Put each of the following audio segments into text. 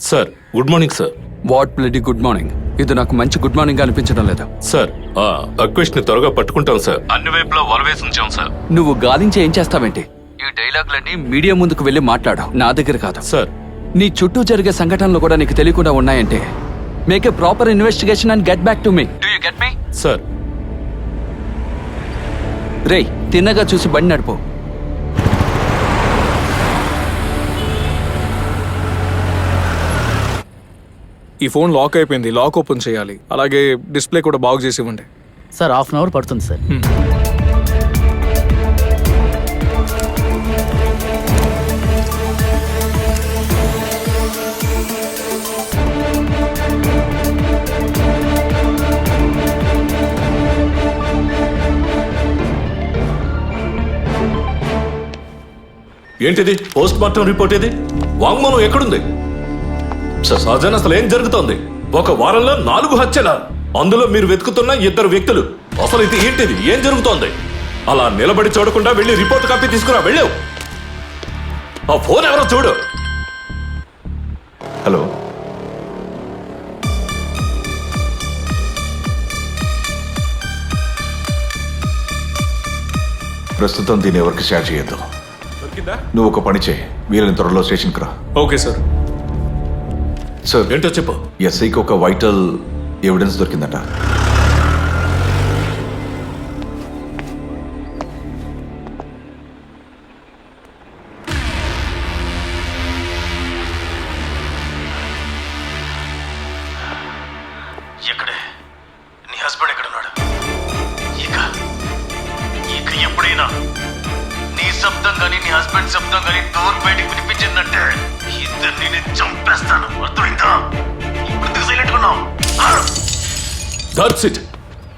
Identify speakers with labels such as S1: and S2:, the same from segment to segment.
S1: Sir good morning sir.
S2: What bloody good morning. ఇది నాకు మంచి గుడ్ మార్నింగ్ అనిపించడం లేదా?
S1: సార్ అక్వేష్ ని త్వరగా పట్టుకుంటాం సార్. అన్ని వైపులా వల వేసి ఉంచాం సార్.
S2: నువ్వు గాలించి ఏం చేస్తావేంటి? ఈ డైలాగులన్నీ మీడియా ముందుకు వెళ్ళి మాట్లాడు, నా దగ్గర కాదు.
S1: సార్
S2: నీ చుట్టూ జరిగే సంఘటనలు కూడా నీకు తెలియకుండా ఉన్నాయంటే make a proper investigation and get back to me. Do you get me?
S1: Sir
S2: రేయ్, తిన్నగా చూసి బండి నడుపు.
S3: ఈ ఫోన్ లాక్ అయిపోయింది, లాక్ ఓపెన్ చేయాలి. అలాగే డిస్ప్లే కూడా బాగు చేసి ఇవ్వండి.
S4: సార్ హాఫ్ అన్ అవర్ పడుతుంది సార్.
S1: ఏంటిది? పోస్ట్ మార్టం రిపోర్ట్ ఏది? వాంగ్మూలం ఎక్కడుంది? సహజన్ అసలు ఏం జరుగుతోంది? ఒక వారంలో 4 హత్యలు, అందులో మీరు వెతుకుతున్న 2 వ్యక్తులు. అసలు ఇది ఏంటిది? ఏం జరుగుతోంది? అలా నిలబడి చూడకుండా వెళ్ళి రిపోర్ట్ కాపీ తీసుకురా. వెళ్ళావు. ఆ ఫోన్ ఎవరో చూడు.
S5: హలో, ప్రస్తుతం దీన్ని ఎవరికి షేర్ చేయొద్దు. నువ్వు ఒక పని చేయి, వీళ్ళని త్వరలో స్టేషన్కి రా.
S3: Okay sir.
S5: సార్
S1: ఏంటో చెప్పు.
S5: ఎస్ఐకి ఒక వైటల్ ఎవిడెన్స్ దొరికిందట.
S6: ఎక్కడే? నీ హస్బెండ్ ఎక్కడున్నాడు? ఇక ఎప్పుడైనా నీ శబ్దం కానీ నీ హస్బెండ్ శబ్దం కానీ డోర్ బయటికి వినిపించిందంటే ఇద్దరిని నేను చంపేస్తాను. అర్థమైందా? ఇప్పుడు సైలెంట్ ఉన్నావు.
S1: That's it.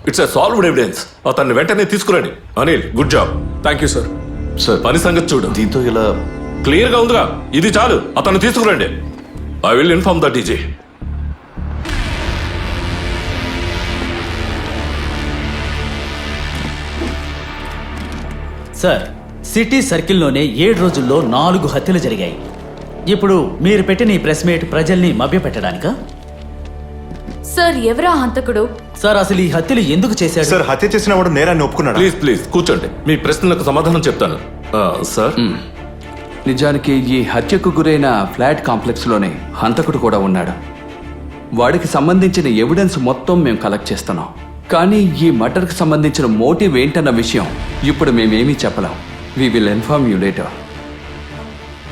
S1: It's a solved evidence. అతన్ని వెంటనే తీసుకురండి. Anil, good job.
S3: Thank you sir.
S5: Sir
S1: పని సంగతి చూడు.
S5: దీంతో ఇలా
S1: క్లియర్ గా ఉందిగా? ఇది చాలు. అతన్ని తీసుకురండి. I will inform the DG.
S4: Sir, city సర్కిల్లోనే 7 రోజుల్లో 4 హత్యలు జరిగాయి. ఇప్పుడు మీరు పెట్టిన ఈ ప్రెస్ మీట్ ప్రజల్ని మభ్యపెట్టడానికా?
S7: సార్, ఎవరా హంతకుడు?
S4: సార్, అసలు ఈ హత్యలు ఎందుకు చేశాడు?
S8: సార్, హత్య చేసిన వాడు నేరాన్ని ఒప్పుకున్నాడు.
S1: ప్లీజ్ కూర్చోండి. మీ ప్రశ్నలకు సమాధానం చెప్తాను. సార్,
S2: నిజానికి ఈ హత్యకు గురైన ఫ్లాట్ కాంప్లెక్స్లోనే హంతకుడు కూడా ఉన్నాడు. వాడికి సంబంధించిన ఎవిడెన్స్ మొత్తం మేము కలెక్ట్ చేస్తున్నాం. కానీ ఈ మర్డర్కి సంబంధించిన మోటివ్ ఏంటన్న విషయం ఇప్పుడు మేమేమీ చెప్పలేం. We will inform you later.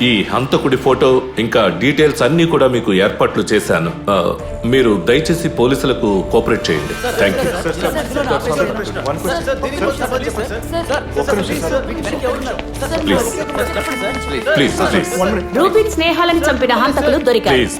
S1: ఈ హంతకుడి ఫోటో ఇంకా డీటెయిల్స్ అన్ని కూడా మీకు ఏర్పాట్లు చేశాను. మీరు దయచేసి పోలీసులకు కోఆపరేట్ చేయండి. Thank you. ప్లీజ్
S7: రూబిన్ స్నేహాలను చంపిన హంతకులు దొరికారు.
S1: ప్లీజ్